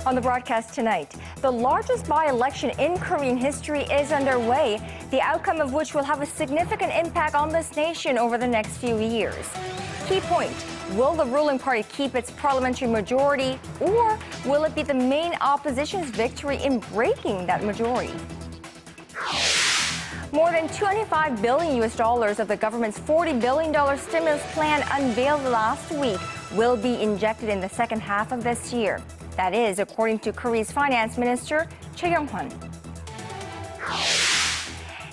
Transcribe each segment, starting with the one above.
On the broadcast tonight, the largest by-election in Korean history is underway, the outcome of which will have a significant impact on this nation over the next few years. Key point, will the ruling party keep its parliamentary majority, or will it be the main opposition's victory in breaking that majority? More than $25 billion of the government's $40 billion stimulus plan unveiled last week will be injected in the second half of this year. That is, according to Korea's finance minister, Kyung-hwan.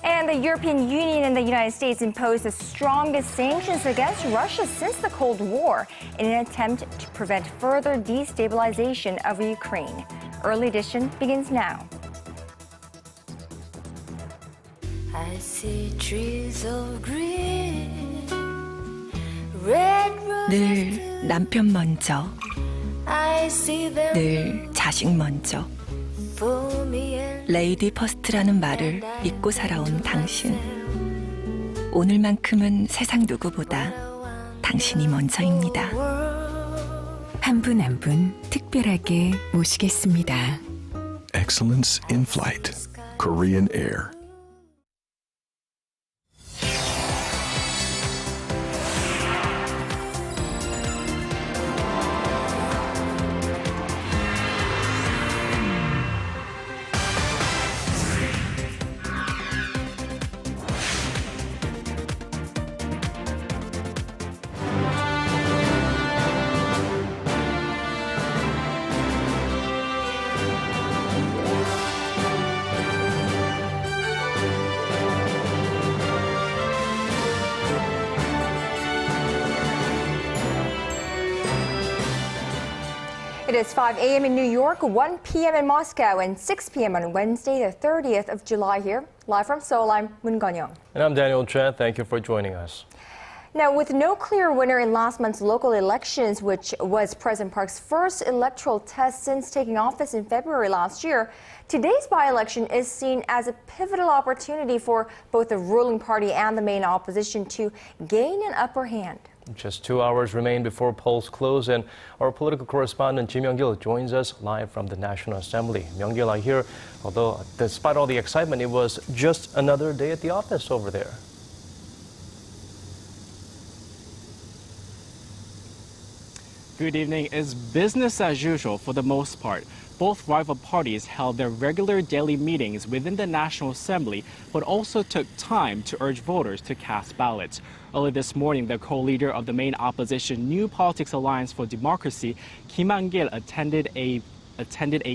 And the European Union and the United States imposed the strongest sanctions against Russia since the Cold War in an attempt to prevent further destabilization of Ukraine. Early edition begins now. I see trees of green, red roses. 늘 남편 먼저, I see them 늘 자식 먼저. for me and 레이디 퍼스트라는 말을 믿고 살아온 당신. 오늘만큼은 세상 누구보다 당신이 먼저입니다. 한 분 한 분 특별하게 모시겠습니다. Excellence in Flight, Korean Air. It is 5 a.m. in New York, 1 p.m. in Moscow, and 6 p.m. on Wednesday, the 30th of July here. Live from Seoul, I'm Moon Gun-young. And I'm Daniel Chen. Thank you for joining us. Now, with no clear winner in last month's local elections, which was President Park's first electoral test since taking office in February last year, today's by-election is seen as a pivotal opportunity for both the ruling party and the main opposition to gain an upper hand. Just 2 hours remain before polls close, and our political correspondent Ji Myung-gil joins us live from the National Assembly. Myung-gil, I hear, although despite all the excitement, it was just another day at the office over there. Good evening. It's business as usual for the most part. Both rival parties held their regular daily meetings within the National Assembly, but also took time to urge voters to cast ballots. Early this morning, the co-leader of the main opposition New Politics Alliance for Democracy, Kim Han-gil, attended a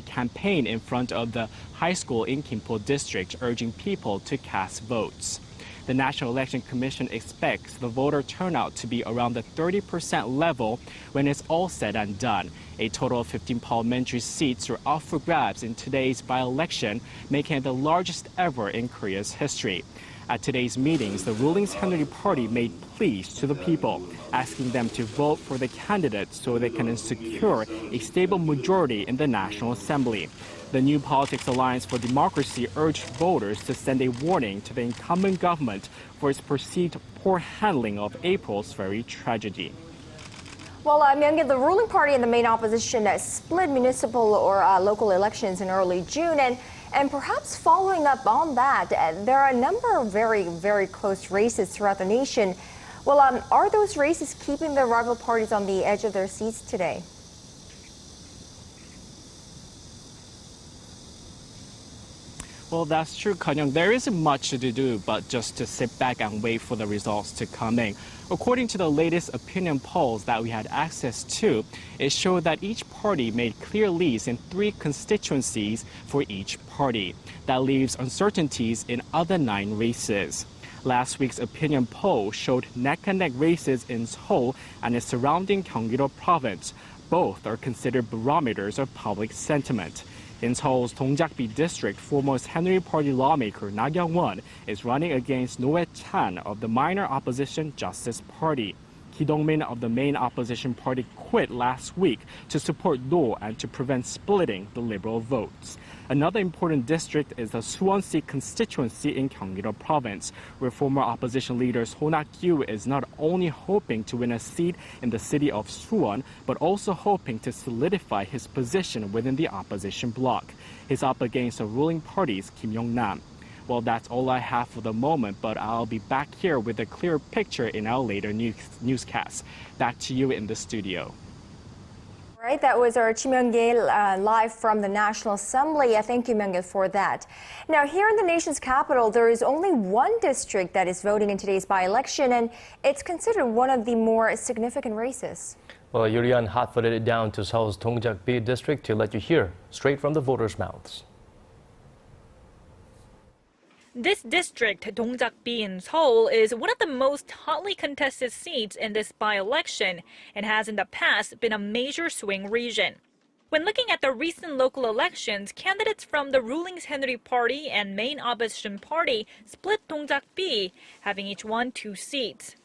campaign in front of the high school in Gimpo district, urging people to cast votes. The National Election Commission expects the voter turnout to be around the 30% level when it's all said and done. A total of 15 parliamentary seats are up for grabs in today's by-election, making it the largest ever in Korea's history. At today's meetings, the ruling Sanctions Party made pleas to the people, asking them to vote for the candidates so they can secure a stable majority in the National Assembly. The New Politics Alliance for Democracy urged voters to send a warning to the incumbent government for its perceived poor handling of April's ferry tragedy. Well, Myung-gil, the ruling party and the main opposition split municipal or local elections in early June, and perhaps following up on that, there are a number of very, very close races throughout the nation. Well, are those races keeping the rival parties on the edge of their seats today? Well, that's true, Kyung-hwan. There isn't much to do but just to sit back and wait for the results to come in. According to the latest opinion polls that we had access to, it showed that each party made clear leads in 3 constituencies for each party. That leaves uncertainties in other 9 races. Last week's opinion poll showed neck-and-neck races in Seoul and its surrounding Gyeonggi-do province. Both are considered barometers of public sentiment. In Seoul's Dongjak-bi district, foremost Henry Party lawmaker Na Kyung-hwan is running against Noe Chan of the minor opposition Justice Party. Ki Dong-min of the main opposition party quit last week to support Do and to prevent splitting the Liberal votes. Another important district is the Suwon-si constituency in Gyeonggi-do province, where former opposition leader Ho Na-kyu is not only hoping to win a seat in the city of Suwon, but also hoping to solidify his position within the opposition bloc. He's up against the ruling party's Kim Yong-nam. Well, that's all I have for the moment, but I'll be back here with a clearer picture in our later newscast. Back to you in the studio. All right, that was our Chi Myung-gil live from the National Assembly. Thank you, Myung-gil, for that. Now, here in the nation's capital, there is only one district that is voting in today's by-election, and it's considered one of the more significant races. Well, Yurian hot-footed it down to Seoul's Dongjak-bi district to let you hear straight from the voters' mouths. This district, Dongjak-bi in Seoul, is one of the most hotly contested seats in this by-election and has in the past been a major swing region. When looking at the recent local elections, candidates from the ruling Saenuri Party and main opposition party split Dongjak-bi, having each won 2 seats.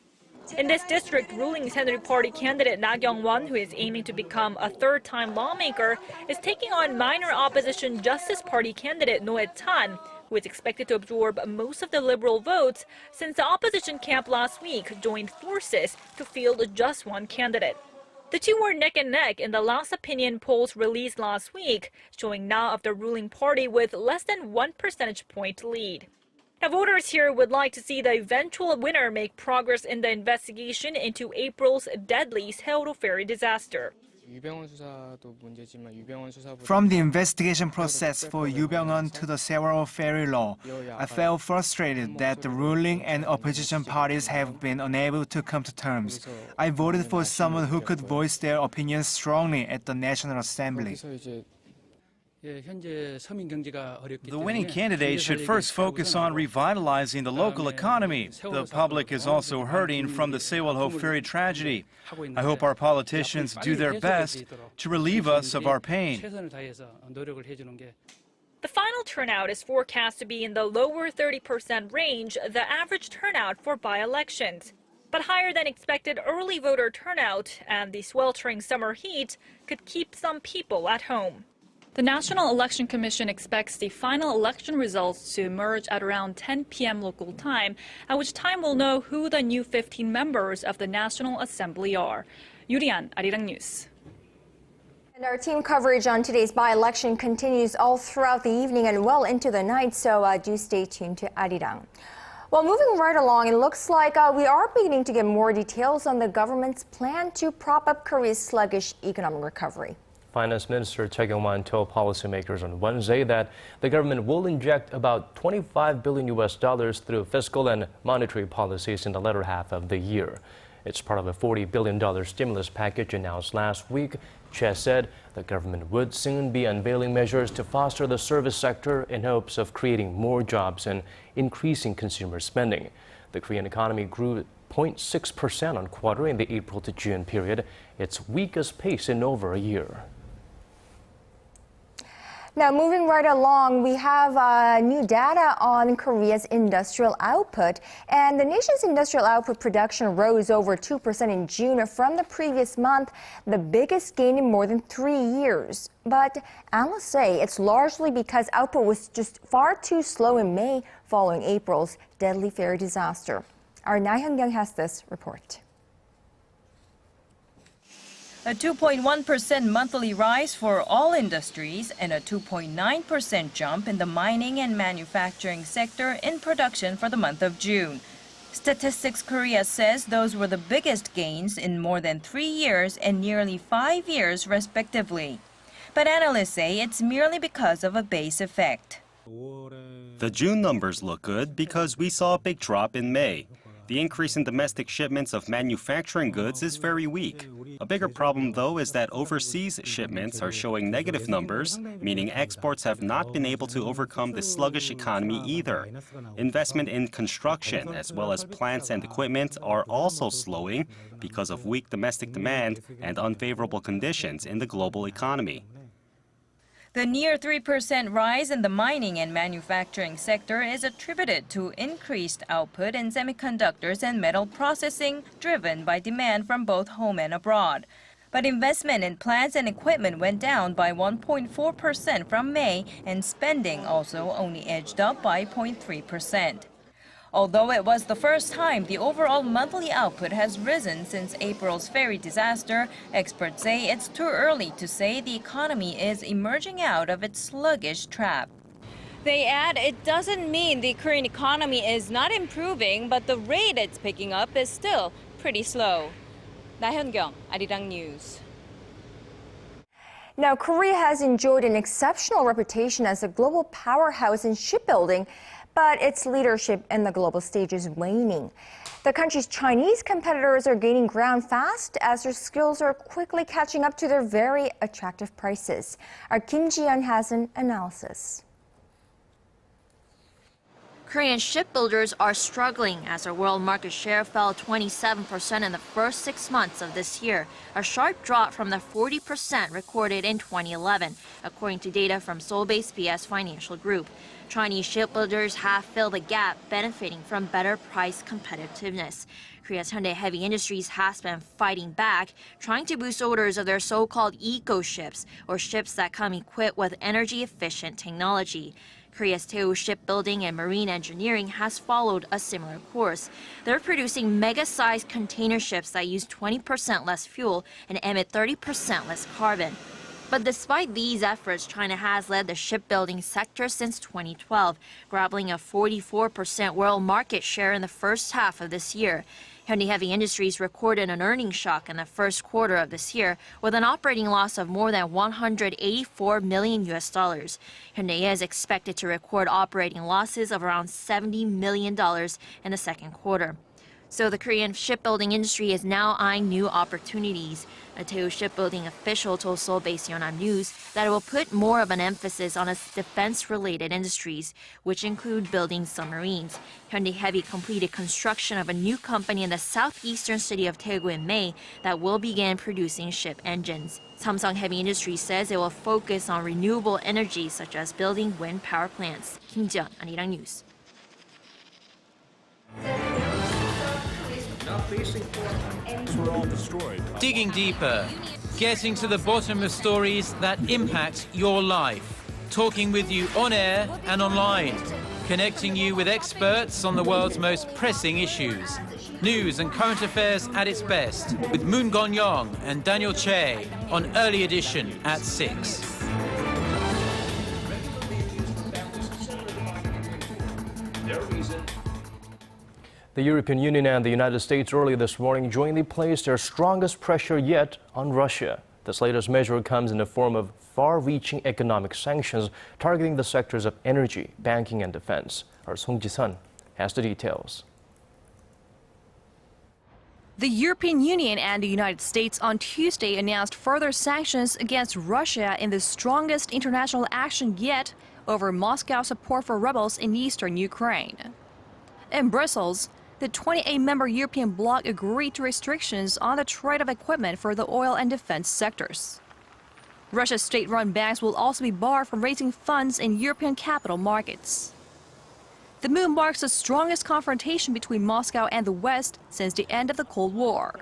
In this district, ruling Saenuri Party candidate Kyung-hwan, who is aiming to become a third-time lawmaker, is taking on minor opposition Justice Party candidate Noe Chan, who is expected to absorb most of the Liberal votes since the opposition camp last week joined forces to field just one candidate. The two were neck and neck in the last opinion polls released last week, showing Na of the ruling party with less than 1 percentage point lead. Now, voters here would like to see the eventual winner make progress in the investigation into April's deadly Seoul ferry disaster. From the investigation process for Yu Byung-won to the Seoul ferry law, I felt frustrated that the ruling and opposition parties have been unable to come to terms. I voted for someone who could voice their opinions strongly at the National Assembly. The winning candidate should first focus on revitalizing the local economy. The public is also hurting from the Seoul ferry tragedy. I hope our politicians do their best to relieve us of our pain. The final turnout is forecast to be in the lower 30% range, the average turnout for by-elections. But higher than expected early voter turnout and the sweltering summer heat could keep some people at home. The National Election Commission expects the final election results to emerge at around 10 p.m. local time, at which time we'll know who the new 15 members of the National Assembly are. Yurian, Arirang News. And our team coverage on today's by-election continues all throughout the evening and well into the night, so do stay tuned to Arirang. Well, moving right along, it looks like we are beginning to get more details on the government's plan to prop up Korea's sluggish economic recovery. Finance Minister Choi Kyung-hwan told policymakers on Wednesday that the government will inject about $25 billion through fiscal and monetary policies in the latter half of the year. It's part of a $40 billion stimulus package announced last week. Choi said the government would soon be unveiling measures to foster the service sector in hopes of creating more jobs and increasing consumer spending. The Korean economy grew 0.6% on quarter in the April to June period, its weakest pace in over a year. Now, moving right along, we have new data on Korea's industrial output. And the nation's industrial output production rose over 2% in June from the previous month, the biggest gain in more than 3 years. But analysts say it's largely because output was just far too slow in May following April's deadly ferry disaster. Our Na Hyung-kyung has this report. A 2.1% monthly rise for all industries and a 2.9% jump in the mining and manufacturing sector in production for the month of June. Statistics Korea says those were the biggest gains in more than 3 years and nearly 5 years, respectively. But analysts say it's merely because of a base effect. The June numbers look good because we saw a big drop in May. The increase in domestic shipments of manufacturing goods is very weak. A bigger problem, though, is that overseas shipments are showing negative numbers, meaning exports have not been able to overcome the sluggish economy either. Investment in construction, as well as plants and equipment, are also slowing because of weak domestic demand and unfavorable conditions in the global economy. The near 3% rise in the mining and manufacturing sector is attributed to increased output in semiconductors and metal processing, driven by demand from both home and abroad. But investment in plants and equipment went down by 1.4% from May, and spending also only edged up by 0.3%. Although it was the first time the overall monthly output has risen since April's ferry disaster, experts say it's too early to say the economy is emerging out of its sluggish trap. They add it doesn't mean the Korean economy is not improving, but the rate it's picking up is still pretty slow. 나현경, Arirang News. Now, Korea has enjoyed an exceptional reputation as a global powerhouse in shipbuilding, but its leadership in the global stage is waning. The country's Chinese competitors are gaining ground fast as their skills are quickly catching up to their very attractive prices. Our Kim Ji-yeon has an analysis. Korean shipbuilders are struggling as their world market share fell 27% in the first 6 months of this year, a sharp drop from the 40% recorded in 2011, according to data from Seoul-based BS Financial Group. Chinese shipbuilders have filled the gap, benefiting from better price competitiveness. Korea's Hyundai Heavy Industries has been fighting back, trying to boost orders of their so-called eco ships, or ships that come equipped with energy-efficient technology. Korea's Daewoo Shipbuilding and Marine Engineering has followed a similar course. They're producing mega-sized container ships that use 20% less fuel and emit 30% less carbon. But despite these efforts, China has led the shipbuilding sector since 2012, grabbing a 44% world market share in the first half of this year. Hyundai Heavy Industries recorded an earnings shock in the first quarter of this year, with an operating loss of more than $184 million. Hyundai is expected to record operating losses of around $70 million in the second quarter. So the Korean shipbuilding industry is now eyeing new opportunities. A Daewoo Shipbuilding official told Seoul-based Yonhap News that it will put more of an emphasis on its defense-related industries, which include building submarines. Hyundai Heavy completed construction of a new company in the southeastern city of Daegu in May that will begin producing ship engines. Samsung Heavy Industries says it will focus on renewable energy, such as building wind power plants. Kim Ji-yeon, Arirang News. Digging deeper, getting to the bottom of stories that impact your life, talking with you on air and online, connecting you with experts on the world's most pressing issues. News and current affairs at its best, with Moon Gon-young and Daniel Choi on Early Edition at 6. The European Union and the United States early this morning jointly placed their strongest pressure yet on Russia. This latest measure comes in the form of far-reaching economic sanctions targeting the sectors of energy, banking, and defense. Our Song Ji-sun has the details. The European Union and the United States on Tuesday announced further sanctions against Russia in the strongest international action yet over Moscow's support for rebels in eastern Ukraine. In Brussels, the 28-member European bloc agreed to restrictions on the trade of equipment for the oil and defense sectors. Russia's state-run banks will also be barred from raising funds in European capital markets. The move marks the strongest confrontation between Moscow and the West since the end of the Cold War.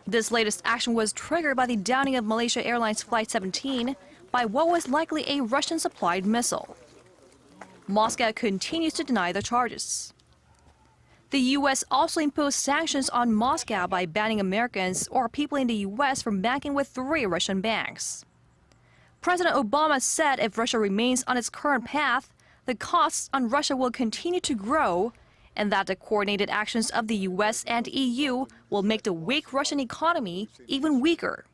This latest action was triggered by the downing of Malaysia Airlines Flight 17 by what was likely a Russian-supplied missile. Moscow continues to deny the charges. The U.S. also imposed sanctions on Moscow by banning Americans or people in the U.S. from banking with 3 Russian banks. President Obama said if Russia remains on its current path, the costs on Russia will continue to grow, and that the coordinated actions of the U.S. and EU will make the weak Russian economy even weaker.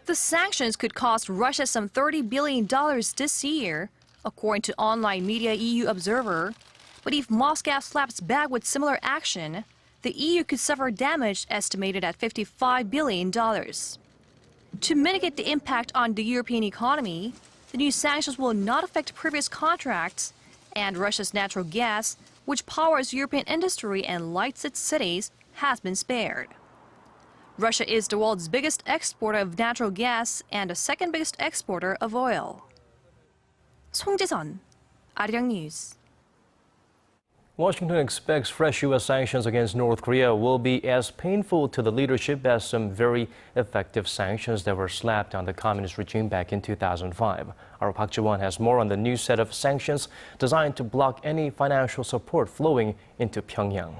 The sanctions could cost Russia some $30 billion this year, according to online media EU Observer. But if Moscow slaps back with similar action, the EU could suffer damage estimated at $55 billion. To mitigate the impact on the European economy, the new sanctions will not affect previous contracts, and Russia's natural gas, which powers European industry and lights its cities, has been spared. Russia is the world's biggest exporter of natural gas and the second biggest exporter of oil. 송지선, Arirang News. Washington expects fresh U.S. sanctions against North Korea will be as painful to the leadership as some very effective sanctions that were slapped on the communist regime back in 2005. Our Kyung-hwan has more on the new set of sanctions designed to block any financial support flowing into Pyongyang.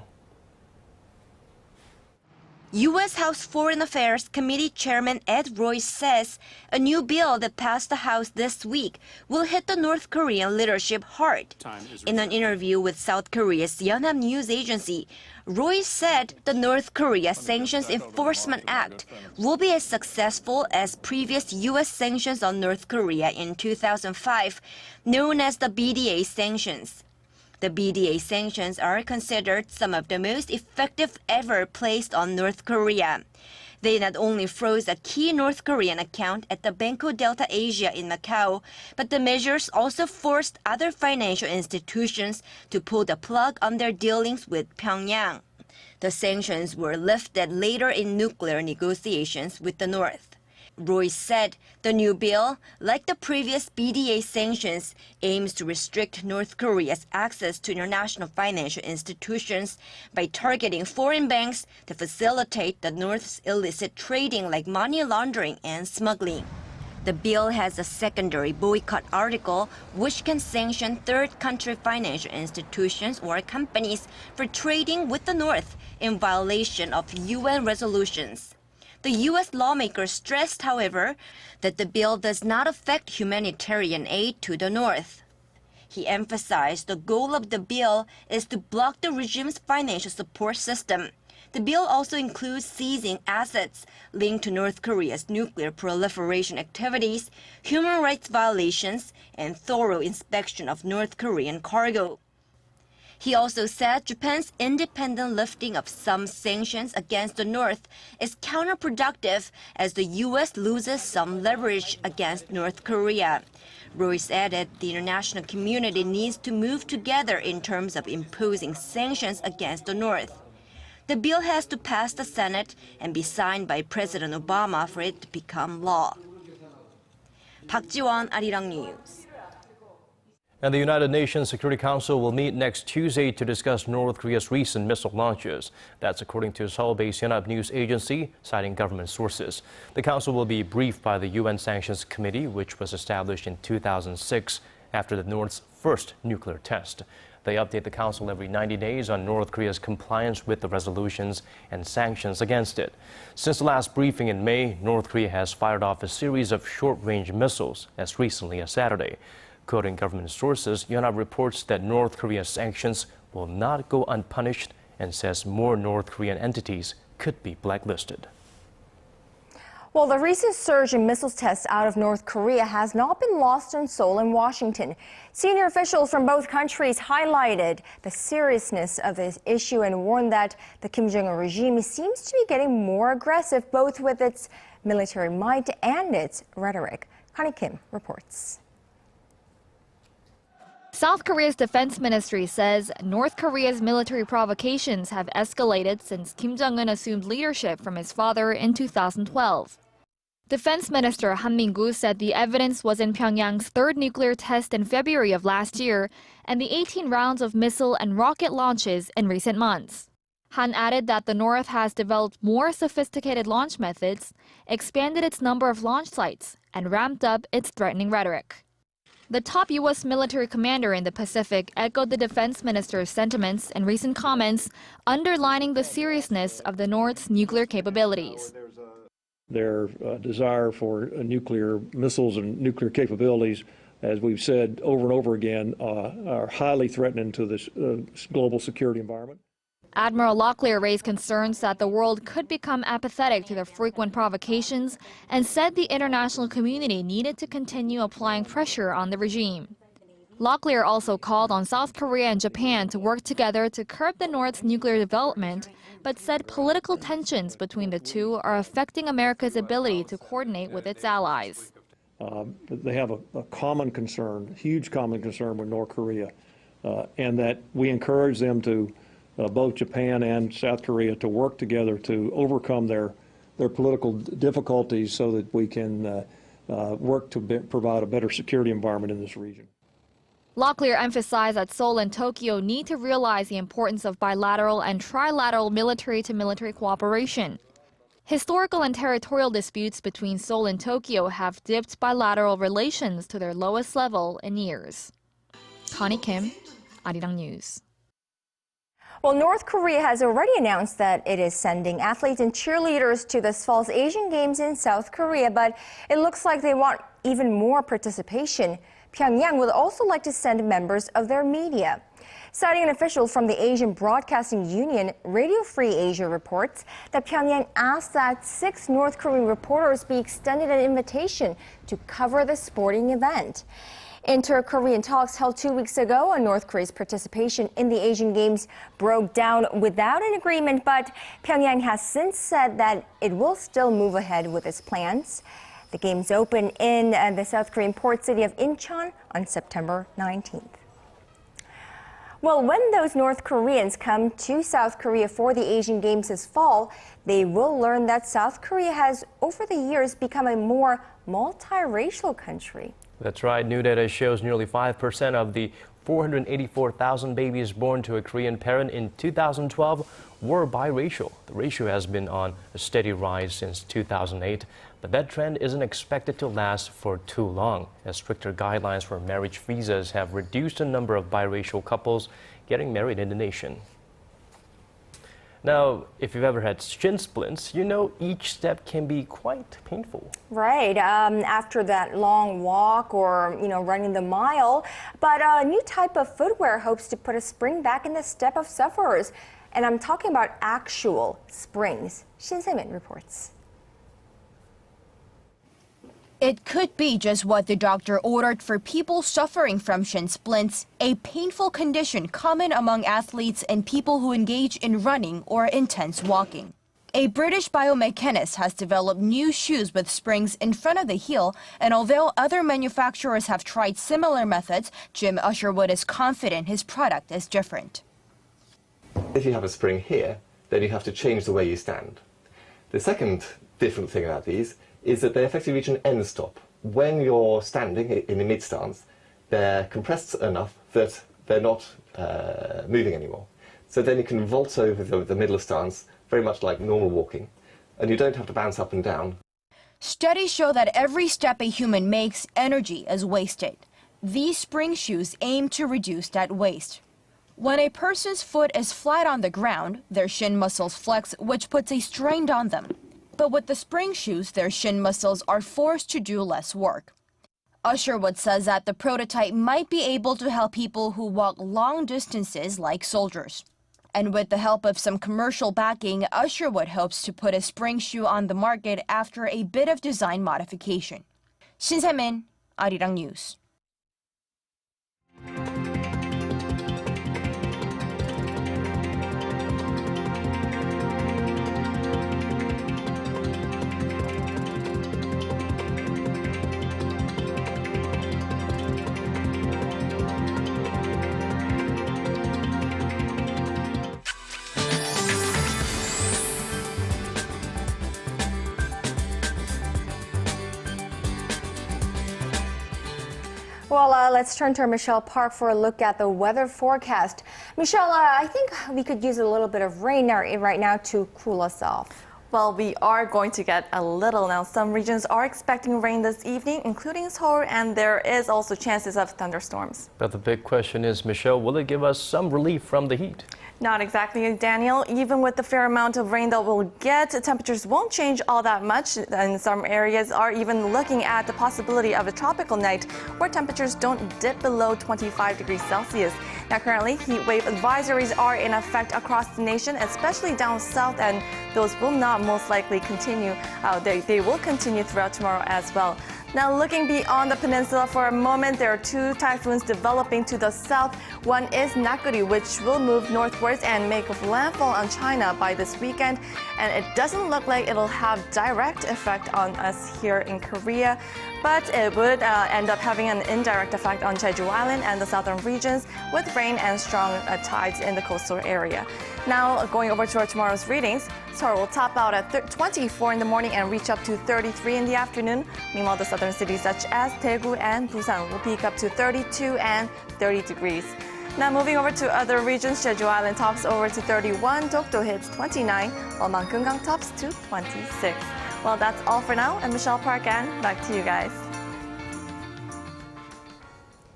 U.S. House Foreign Affairs Committee Chairman Ed Royce says a new bill that passed the House this week will hit the North Korean leadership hard. In an interview with South Korea's Yonhap news agency, Royce said the North Korea Sanctions Enforcement Act will be as successful as previous U.S. sanctions on North Korea in 2005, known as the BDA sanctions. The BDA sanctions are considered some of the most effective ever placed on North Korea. They not only froze a key North Korean account at the Banco Delta Asia in Macau, but the measures also forced other financial institutions to pull the plug on their dealings with Pyongyang. The sanctions were lifted later in nuclear negotiations with the North. Royce said the new bill, like the previous BDA sanctions, aims to restrict North Korea's access to international financial institutions by targeting foreign banks to facilitate the North's illicit trading like money laundering and smuggling. The bill has a secondary boycott article which can sanction third country financial institutions or companies for trading with the North in violation of UN resolutions. The U.S. lawmakers stressed, however, that the bill does not affect humanitarian aid to the North. He emphasized the goal of the bill is to block the regime's financial support system. The bill also includes seizing assets linked to North Korea's nuclear proliferation activities, human rights violations, and thorough inspection of North Korean cargo. He also said Japan's independent lifting of some sanctions against the North is counterproductive as the U.S. loses some leverage against North Korea. Royce added the international community needs to move together in terms of imposing sanctions against the North. The bill has to pass the Senate and be signed by President Obama for it to become law. Park Ji-won, Arirang News. And the United Nations Security Council will meet next Tuesday to discuss North Korea's recent missile launches. That's according to Seoul-based Yonhap news agency, citing government sources. The council will be briefed by the UN Sanctions Committee, which was established in 2006 after the North's first nuclear test. They update the council every 90 days on North Korea's compliance with the resolutions and sanctions against it. Since the last briefing in May, North Korea has fired off a series of short-range missiles as recently as Saturday. Quoting government sources, Yonhap reports that North Korea's sanctions will not go unpunished and says more North Korean entities could be blacklisted. Well, the recent surge in missiles tests out of North Korea has not been lost on Seoul and Washington. Senior officials from both countries highlighted the seriousness of this issue and warned that the Kim Jong-un regime seems to be getting more aggressive, both with its military might and its rhetoric. Connie Kim reports. South Korea's defense ministry says North Korea's military provocations have escalated since Kim Jong-un assumed leadership from his father in 2012. Defense Minister Han Min-gu said the evidence was in Pyongyang's third nuclear test in February of last year and the 18 rounds of missile and rocket launches in recent months. Han added that the North has developed more sophisticated launch methods, expanded its number of launch sites, and ramped up its threatening rhetoric. The top U.S. military commander in the Pacific echoed the defense minister's sentiments in recent comments, underlining the seriousness of the North's nuclear capabilities. Their desire for nuclear missiles and nuclear capabilities, as we've said over and over again, are highly threatening to this global security environment. Admiral Locklear raised concerns that the world could become apathetic to the frequent provocations and said the international community needed to continue applying pressure on the regime. Locklear also called on South Korea and Japan to work together to curb the North's nuclear development, but said political tensions between the two are affecting America's ability to coordinate with its allies. They have a common concern, huge common concern with North Korea, and that we encourage them to both Japan and South Korea to work together to overcome their their political difficulties so that we can work to provide a better security environment in this region. Locklear emphasized that Seoul and Tokyo need to realize the importance of bilateral and trilateral military-to-military cooperation. Historical and territorial disputes between Seoul and Tokyo have dipped bilateral relations to their lowest level in years. Connie Kim, Arirang News. Well, North Korea has already announced that it is sending athletes and cheerleaders to this fall's Asian Games in South Korea, but it looks like they want even more participation. Pyongyang would also like to send members of their media. Citing an official from the Asian Broadcasting Union, Radio Free Asia reports that Pyongyang asked that 6 North Korean reporters be extended an invitation to cover the sporting event. Inter-Korean talks held 2 weeks ago on North Korea's participation in the Asian Games broke down without an agreement, but Pyongyang has since said that it will still move ahead with its plans. The Games open in the South Korean port city of Incheon on September 19th. Well, when those North Koreans come to South Korea for the Asian Games this fall, they will learn that South Korea has, over the years, become a more multiracial country. That's right. New data shows nearly 5% of the 484,000 babies born to a Korean parent in 2012 were biracial. The ratio has been on a steady rise since 2008, but that trend isn't expected to last for too long, as stricter guidelines for marriage visas have reduced the number of biracial couples getting married in the nation. Now, if you've ever had shin splints, you know each step can be quite painful. Right, after that long walk or, running the mile. But a new type of footwear hopes to put a spring back in the step of sufferers. And I'm talking about actual springs. Shin Se-min reports. It could be just what the doctor ordered for people suffering from shin splints, a painful condition common among athletes and people who engage in running or intense walking. A British biomechanist has developed new shoes with springs in front of the heel, and although other manufacturers have tried similar methods, Jim Usherwood is confident his product is different. If you have a spring here, then you have to change the way you stand. The second different thing about these is that they effectively reach an end stop. When you're standing in the mid stance, they're compressed enough that they're not moving anymore. So then you can vault over the middle of stance, very much like normal walking, and you don't have to bounce up and down. Studies show that every step a human makes, energy is wasted. These spring shoes aim to reduce that waste. When a person's foot is flat on the ground, their shin muscles flex, which puts a strain on them. But with the spring shoes, their shin muscles are forced to do less work. Usherwood says that the prototype might be able to help people who walk long distances like soldiers. And with the help of some commercial backing, Usherwood hopes to put a spring shoe on the market after a bit of design modification. Shin Se-min, Arirang News. Well, let's turn to Michelle Park for a look at the weather forecast. Michelle, I think we could use a little bit of rain right now to cool us off. Well, we are going to get a little now. Some regions are expecting rain this evening, including Seoul, and there is also chances of thunderstorms. But the big question is, Michelle, will it give us some relief from the heat? Not exactly, Daniel. Even with the fair amount of rain that we'll get, temperatures won't change all that much. And some areas are even looking at the possibility of a tropical night where temperatures don't dip below 25 degrees Celsius. Now, currently, heat wave advisories are in effect across the nation, especially down south, and those will not most likely continue. They will continue throughout tomorrow as well. Now, looking beyond the peninsula for a moment, there are 2 typhoons developing to the south. One is Nakuri, which will move northwards and make landfall on China by this weekend. And it doesn't look like it'll have direct effect on us here in Korea, but it would end up having an indirect effect on Jeju Island and the southern regions with rain and strong tides in the coastal area. Now, going over to our tomorrow's readings, Seoul will top out at 24 in the morning and reach up to 33 in the afternoon. Meanwhile, the southern cities such as Daegu and Busan will peak up to 32 and 30 degrees. Now moving over to other regions, Jeju Island tops over to 31, Dokdo hits 29, while Mount Gyeongang tops to 26. Well, that's all for now. I'm Michelle Park, and back to you guys.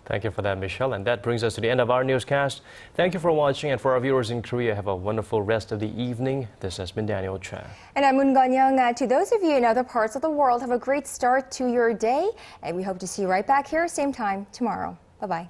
Thank you for that, Michelle. And that brings us to the end of our newscast. Thank you for watching, and for our viewers in Korea, have a wonderful rest of the evening. This has been Daniel Choi. And I'm Moon Gun-young. To those of you in other parts of the world, have a great start to your day, and we hope to see you right back here, same time tomorrow. Bye-bye.